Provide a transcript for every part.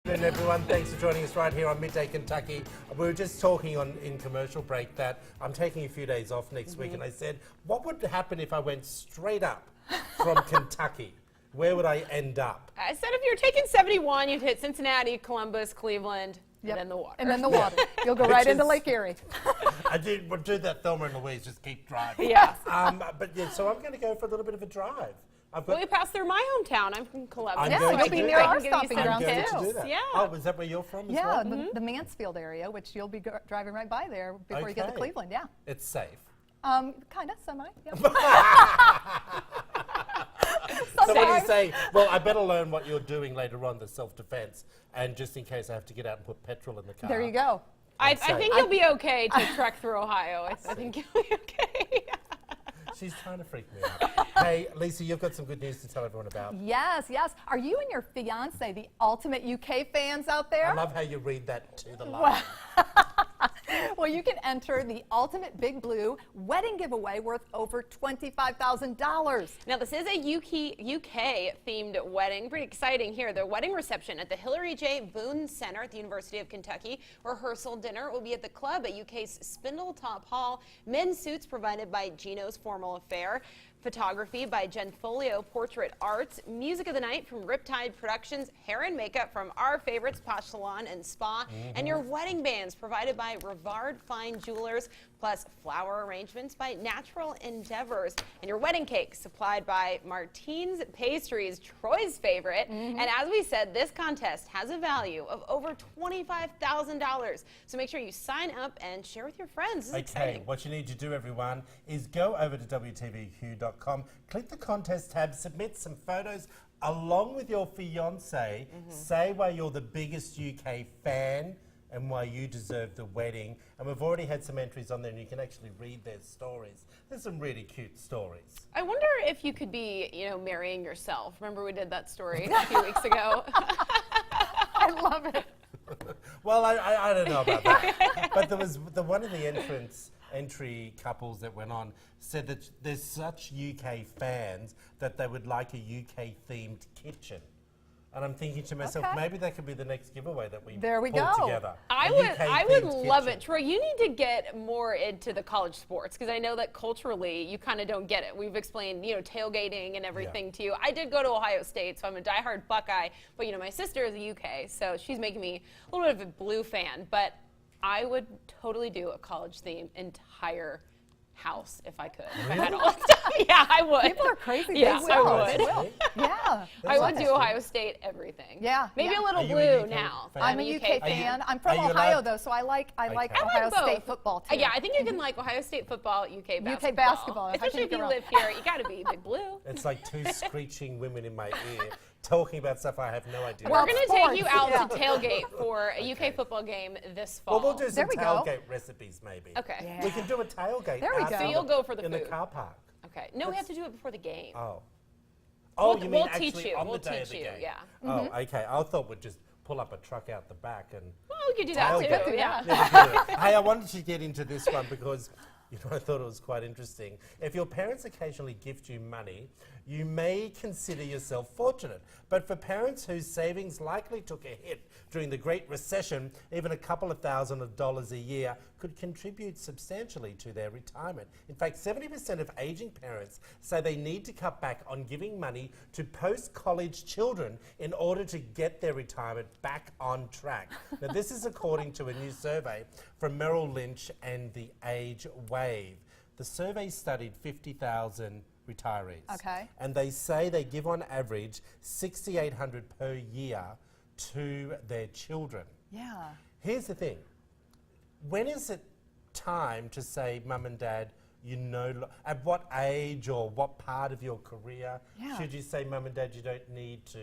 And everyone, thanks for joining us right here on Midday Kentucky. We were just talking in commercial break that I'm taking a few days off next week, and I said, what would happen if I went straight up from Kentucky? Where would I end up? I said if you're taking 71, you'd hit Cincinnati, Columbus, Cleveland, and then the water. And then the water. You'll go right into Lake Erie. We'll do that Thelma and Louise, just keep driving. Yes. But yeah, so I'm going to go for a little bit of a drive. Well, you pass through my hometown. I'm from Columbus. I'm Yeah, going you'll to be do near that. our I can give you stopping some ground I'm going too. to do that. Yeah. Oh, is that where you're from as Yeah, well? the Mansfield area, which you'll be driving right by there before you get to Okay. Cleveland. Yeah. It's safe. Kind of, semi. Yeah. So what do you say? Well, I better learn what you're doing later on, the self-defense, and just in case I have to get out and put petrol in the car. There you go. I think you'll be okay to trek through Ohio. I think you'll be okay. She's trying to freak me out. Hey, Lisa, you've got some good news to tell everyone about. Yes, yes. Are you and your fiance the ultimate UK fans out there? I love how you read that to the line. Well, you can enter the Ultimate Big Blue wedding giveaway worth over $25,000. Now, this is a UK-themed wedding. Pretty exciting here. The wedding reception at the Hillary J. Boone Center at the University of Kentucky. Rehearsal dinner will be at the club at UK's Spindletop Hall. Men's suits provided by Gino's Formal Affair. Photography by Genfolio Portrait Arts. Music of the night from Riptide Productions. Hair and makeup from our favorites, Posh Salon and Spa. And your wedding bands provided by Rivard Fine Jewelers, plus flower arrangements by Natural Endeavors. And your wedding cake supplied by Martine's Pastries, Troy's favorite. And as we said, this contest has a value of over $25,000. So make sure you sign up and share with your friends. This is Okay, exciting. what you need to do, everyone, is go over to WTVQ.com, click the contest tab, submit some photos along with your fiance, say why you're the biggest UK fan and why you deserve the wedding. And we've already had some entries on there, and you can actually read their stories. There's some really cute stories. I wonder if you could be, marrying yourself. Remember we did that story a few weeks ago? I love it. Well, I don't know about that. But there was the one in the entry couples that went on said that there's such UK fans that they would like a UK-themed kitchen. And I'm thinking to myself, Okay. maybe that could be the next giveaway that we There we pull go. together. I A would UK-themed love kitchen. it. Troy, you need to get more into the college sports because I know that culturally you kind of don't get it. We've explained, tailgating and everything to you. I did go to Ohio State, so I'm a diehard Buckeye, but my sister is a UK, so she's making me a little bit of a blue fan, but I would totally do a college theme entire house if I could. If I had all that stuff. Yeah, I would. People are crazy. Yeah, They I will. would. They will. Yeah. I would do interesting. Ohio State everything. Yeah, Maybe yeah. a little Are you a blue UK now. fan? I'm a UK fan. I'm from are you Ohio allowed- though, so I like Okay. Ohio both. State football too. Yeah, I think you can like Ohio State football, UK basketball. UK basketball. How can Especially you if go you wrong? live here, you got to be big blue. It's like two screeching women in my ear talking about stuff I have no idea. We're Well, going to take you sports, out yeah. to tailgate for a UK football game this fall. Well, we'll do some There we go. tailgate recipes, maybe. Okay. Yeah. We can do a tailgate. There we out go. So you'll go for the in the food. car park. Okay. No, we have to do it before the game. Oh. Oh, you mean we'll actually teach you. on We'll the day of teach the you, game? yeah. Oh, okay. I thought we'd just pull up a truck out the back and. Well, we could do that Tailgate. too. Yeah. Yeah, we do it. Hey, I wanted to get into this one because I thought it was quite interesting. If your parents occasionally gift you money, you may consider yourself fortunate. But for parents whose savings likely took a hit during the Great Recession, even a couple of $1,000s a year could contribute substantially to their retirement. In fact, 70% of aging parents say they need to cut back on giving money to post-college children in order to get their retirement back on track. Now, this is according to a new survey from Merrill Lynch and the Age Wave. The survey studied 50,000 retirees. Okay. And they say they give on average $6,800 per year to their children. Yeah. Here's the thing. When is it time to say, Mum and Dad, at what age or what part of your career Yeah. should you say, Mum and Dad, you don't need to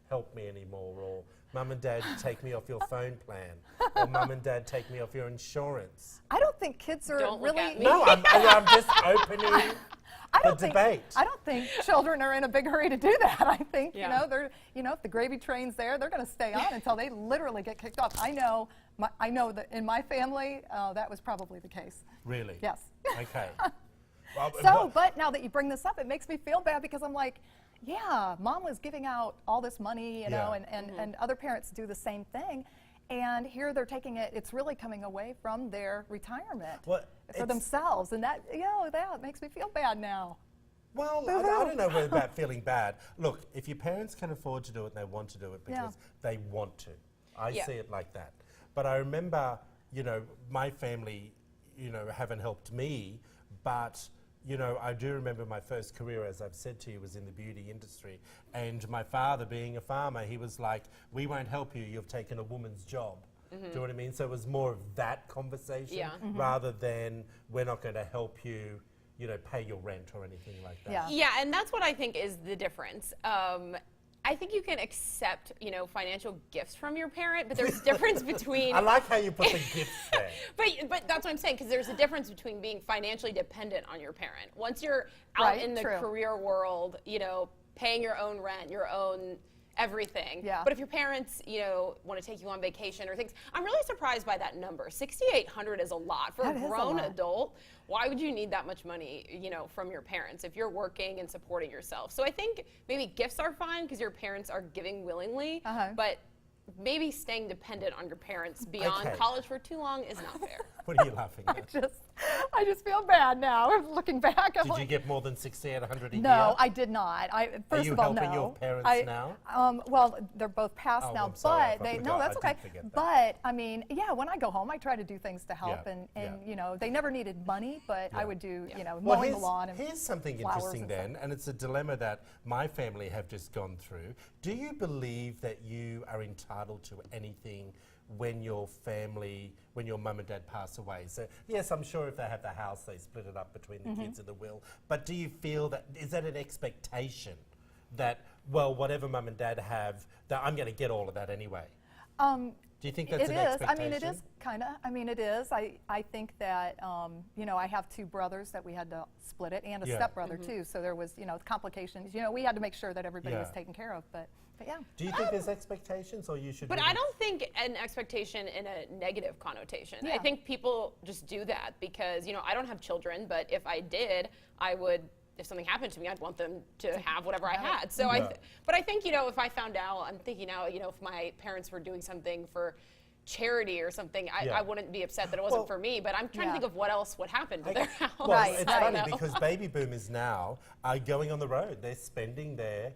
help me anymore, or Mum and Dad, take me off your phone plan, or Mum and Dad, take me off your insurance? I don't think kids are Don't look really. at me. No, I'm just opening the debate. I don't think children are in a big hurry to do that. I think Yeah. they're if the gravy train's there, they're going to stay on until they literally get kicked off. I know that in my family that was probably the case. Really? Yes. Okay. Well, So, but now that you bring this up, it makes me feel bad because I'm like, Yeah, mom was giving out all this money, you know, and other parents do the same thing. And here they're taking it, it's really coming away from their retirement for themselves. And that, you know, that makes me feel bad now. Well, I don't know about feeling bad. Look, if your parents can afford to do it and they want to do it because they want to, I see it like that. But I remember, you know, my family, you know, haven't helped me, but you know, I do remember my first career, as I've said to you, was in the beauty industry. And my father, being a farmer, he was like, we won't help you, you've taken a woman's job. Do you know what I mean? So it was more of that conversation rather than we're not going to help you, you know, pay your rent or anything like that. Yeah, and that's what I think is the difference. I think you can accept, you know, financial gifts from your parent, but there's a difference between... I like how you put the gifts there. But that's what I'm saying, because there's a difference between being financially dependent on your parent. Once you're out in the career world, you know, paying your own rent, your own everything. Yeah. But if your parents, you know, want to take you on vacation or things, I'm really surprised by that number. $6,800 is a lot for a grown adult. Why would you need that much money, you know, from your parents if you're working and supporting yourself? So I think maybe gifts are fine because your parents are giving willingly, but maybe staying dependent on your parents beyond college for too long is not fair. What are you laughing at? I just feel bad now looking back. Did you get more than $6,800 a year? No, I did not. Are you helping your parents now? Well, they're both passed now, I'm sorry, but that's okay. But I mean, yeah, when I go home, I try to do things to help, and you know, they never needed money, but I would do, you know, mowing the lawn and here's something interesting then, and it's a dilemma that my family have just gone through. Do you believe that you are entitled to anything when your family, when your mum and dad pass away? So yes, I'm sure if they have the house, they split it up between the kids in the will. But do you feel that, is that an expectation that, well, whatever mum and dad have, that I'm going to get all of that anyway? Do you think that's an expectation? I mean, it is kind of. I mean, it is. I think that, you know, I have two brothers that we had to split it, and a stepbrother too. So there was, you know, complications. You know, we had to make sure that everybody was taken care of. But yeah. Do you think there's expectations, or you should? But I don't think an expectation in a negative connotation. I think people just do that because, you know, I don't have children, but if I did, I would. If something happened to me, I'd want them to have whatever I had. So but I think, you know, if I found out, I'm thinking now, you know, if my parents were doing something for charity or something, I wouldn't be upset that it wasn't for me, but I'm trying to think of what else would happen to their house. Well, it's funny because baby boomers now are going on the road. They're spending their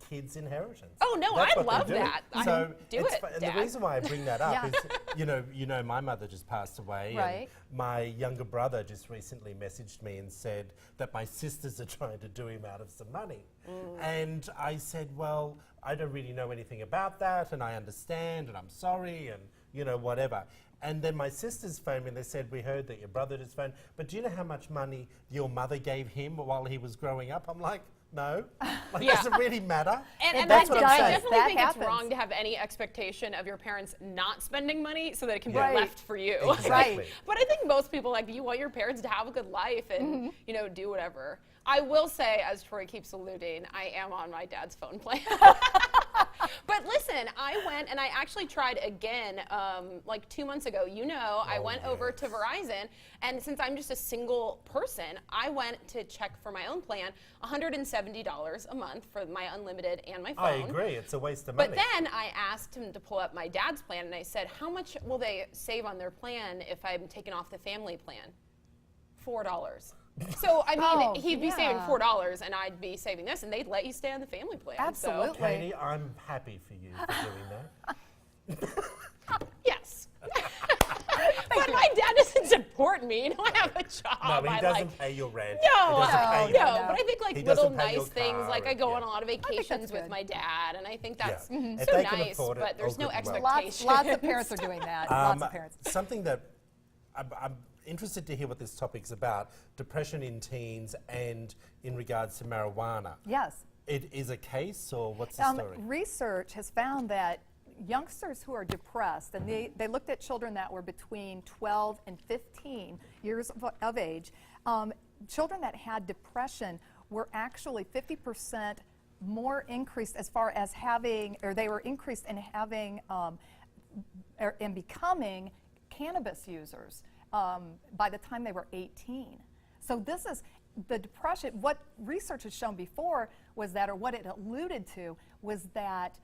kids' inheritance. Oh no, I love that. So do it. And the reason why I bring that up is, you know, my mother just passed away, and my younger brother just recently messaged me and said that my sisters are trying to do him out of some money, and I said, well, I don't really know anything about that, and I understand, and I'm sorry, and you know, whatever. And then my sisters phoned me and they said, we heard that your brother just phoned, but do you know how much money your mother gave him while he was growing up? I'm like, no. Like, does it really matter? And that's what what I'm saying. I definitely think it's wrong to have any expectation of your parents not spending money so that it can be left for you. Exactly. But I think most people, like, you want your parents to have a good life and, you know, do whatever. I will say, as Troy keeps alluding, I am on my dad's phone plan. But listen, I went and I actually tried again like 2 months ago. You know, I went over to Verizon, and since I'm just a single person, I went to check for my own plan, $170 a month for my unlimited and my phone. I agree, it's a waste of money. But then I asked him to pull up my dad's plan, and I said, how much will they save on their plan if I'm taking off the family plan? $4. So, I mean, he'd be saving $4 and I'd be saving this, and they'd let you stay on the family plan. Absolutely. So. Katie, I'm happy for you for doing that. Yes. But my dad doesn't support me. You know, I have a job. No, he doesn't pay your rent. No, he doesn't pay no. But I think like little nice things, like I go and, on a lot of vacations with my dad, and I think that's so they can nice, afford it, but there's no well. expectation. Lots of parents are doing that. Lots of parents. Something that I'm interested to hear what this topic's about, depression in teens and in regards to marijuana. Yes. It is a case, or what's the story? Research has found that youngsters who are depressed, and they looked at children that were between 12 and 15 years of age, children that had depression were actually 50% more increased as far as having, or they were increased in having, and becoming cannabis users by the time they were 18. So this is the depression. What research has shown before was that, or what it alluded to, was that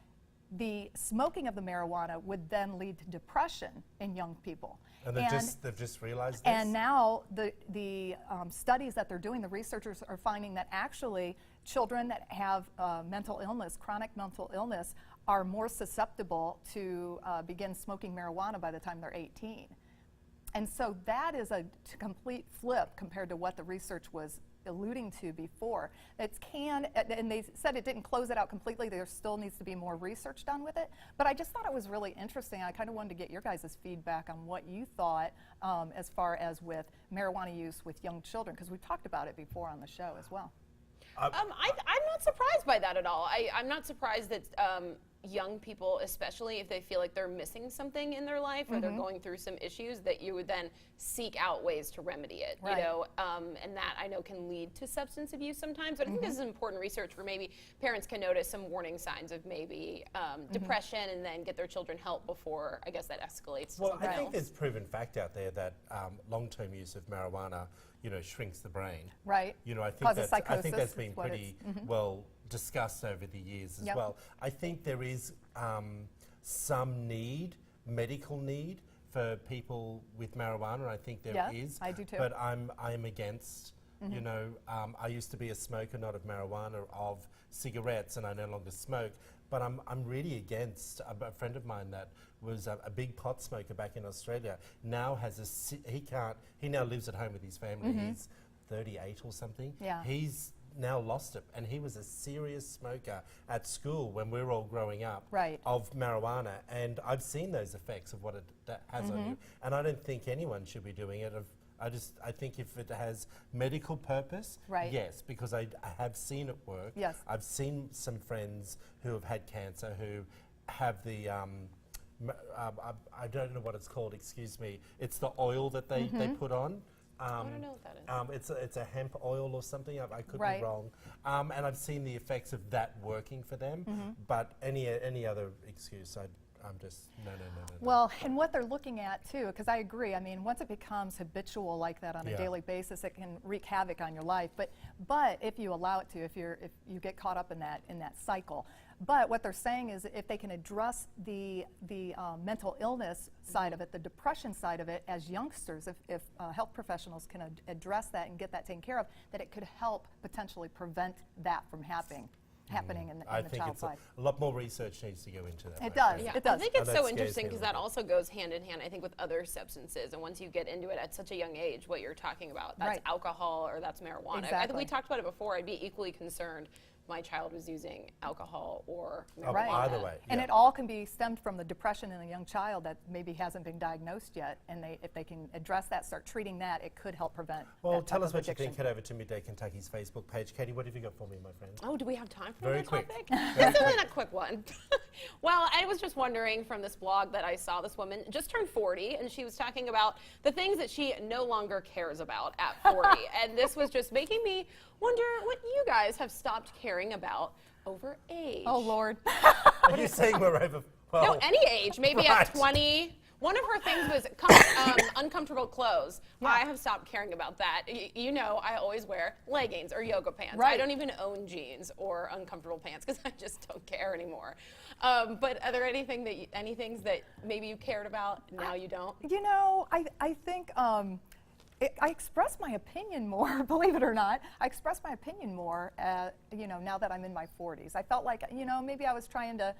the smoking of the marijuana would then lead to depression in young people. And they've just realized this? And now the studies that they're doing, the researchers are finding that actually children that have mental illness, chronic mental illness, are more susceptible to begin smoking marijuana by the time they're 18. And so that is a complete flip compared to what the research was alluding to before. It can, and they said it didn't close it out completely. There still needs to be more research done with it. But I just thought it was really interesting. I kind of wanted to get your guys' feedback on what you thought as far as with marijuana use with young children, because we've talked about it before on the show as well. I'm not surprised by that at all. I'm not surprised that young people, especially if they feel like they're missing something in their life or they're going through some issues, that you would then seek out ways to remedy it. Right. You know, and that I know can lead to substance abuse sometimes. But I think this is important research where maybe parents can notice some warning signs of maybe depression and then get their children help before, I guess, that escalates. Well, to I something think else. there's proven fact out there that long-term use of marijuana, shrinks the brain. Right. I think Causes I think that's psychosis, been is what pretty it's- well discussed over the years as Yep. well. I think there is some medical need for people with marijuana. I think there is. Yeah, I do too. But I'm against. I used to be a smoker, not of marijuana, of cigarettes, and I no longer smoke. But I'm really against. A friend of mine that was a big pot smoker back in Australia now has he now lives at home with his family. He's 38 or something. Yeah. He's now lost it, and he was a serious smoker at school when we were all growing up. Right. Of marijuana, and I've seen those effects of what that has on you, and I don't think anyone should be doing it. I think if it has medical purpose, Right. yes, because I have seen it work. Yes. I've seen some friends who have had cancer who have the I don't know what it's called. Excuse me. It's the oil that they put on. I don't know what that is. It's a hemp oil or something. I could Right. be wrong. And I've seen the effects of that working for them. But any other excuse, I'm just no. Well, and what they're looking at too, because I agree. I mean, once it becomes habitual like that on a Yeah. daily basis, it can wreak havoc on your life. But if you allow it to, if you get caught up in that cycle. But what they're saying is, if they can address the mental illness side of it, the depression side of it, as youngsters, if health professionals can address that and get that taken care of, that it could help potentially prevent that from happening in I the think child's life. a lot more research needs to go into that. my It does. friend. Yeah, It does. I think And it's that so scares interesting me a because little that bit. also goes hand in hand, I think, with other substances. And once you get into it at such a young age, what you're talking about, that's Right. alcohol or that's marijuana. I think Exactly. we talked about it before. I'd be equally concerned if my child was using alcohol or marijuana. Right. Either way. And yeah. it all can be stemmed from the depression in a young child that maybe hasn't been diagnosed yet. And if they can address that, start treating that, it could help prevent. Well, that tell type us of what you addiction. think. Head over to Midday Kentucky's Facebook page. Katie, what have you got for me, my friend? Oh, do we have time for Very another quick. topic? Very It's only a quick one. Well, I was just wondering from this blog that I saw, this woman just turned 40, and she was talking about the things that she no longer cares about at 40. And this was just making me wonder what you guys have stopped caring about over age. Oh, Lord. Are you saying we're over? No, Well, any age. Maybe Right. at 20. One of her things was uncomfortable clothes. I have stopped caring about that. You know, I always wear leggings or yoga pants. I Right. don't even own jeans or uncomfortable pants because I just don't care anymore. But are there any things that maybe you cared about and now you don't? You know, I think I express my opinion more, believe it or not. I express my opinion more, now that I'm in my 40s. I felt like, maybe I was trying to,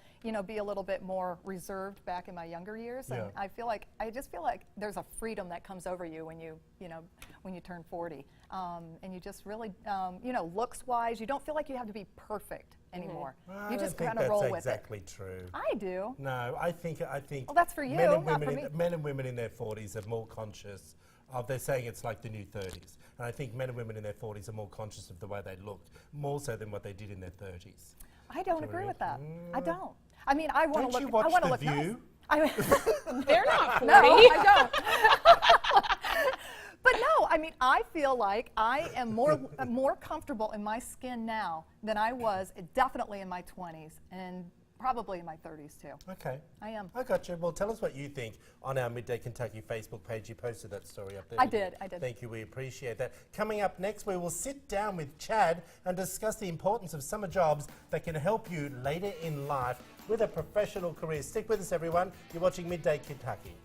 be a little bit more reserved back in my younger years. And Yeah. I just feel like there's a freedom that comes over you when you turn 40. And you just really, looks-wise, you don't feel like you have to be perfect anymore. I You don't just think kind of that's roll with exactly true. it. I do. No, I think. Well, that's for you, Men and not women, for me. men and women in their 40s are more conscious of. They're saying it's like the new 30s, and I think men and women in their 40s are more conscious of the way they look, more so than what they did in their 30s. I don't So agree really- with that. I don't. I mean, I want Don't to you look. watch I want to The look nice. View? They're not 40. No, I don't. But no, I mean, I feel like I am more comfortable in my skin now than I was definitely in my 20s. And probably in my 30s too. Okay. I am. I got you. Well, tell us what you think on our Midday Kentucky Facebook page. You posted that story up there. I didn't did, you? I did. Thank you. We appreciate that. Coming up next, we will sit down with Chad and discuss the importance of summer jobs that can help you later in life with a professional career. Stick with us, everyone. You're watching Midday Kentucky.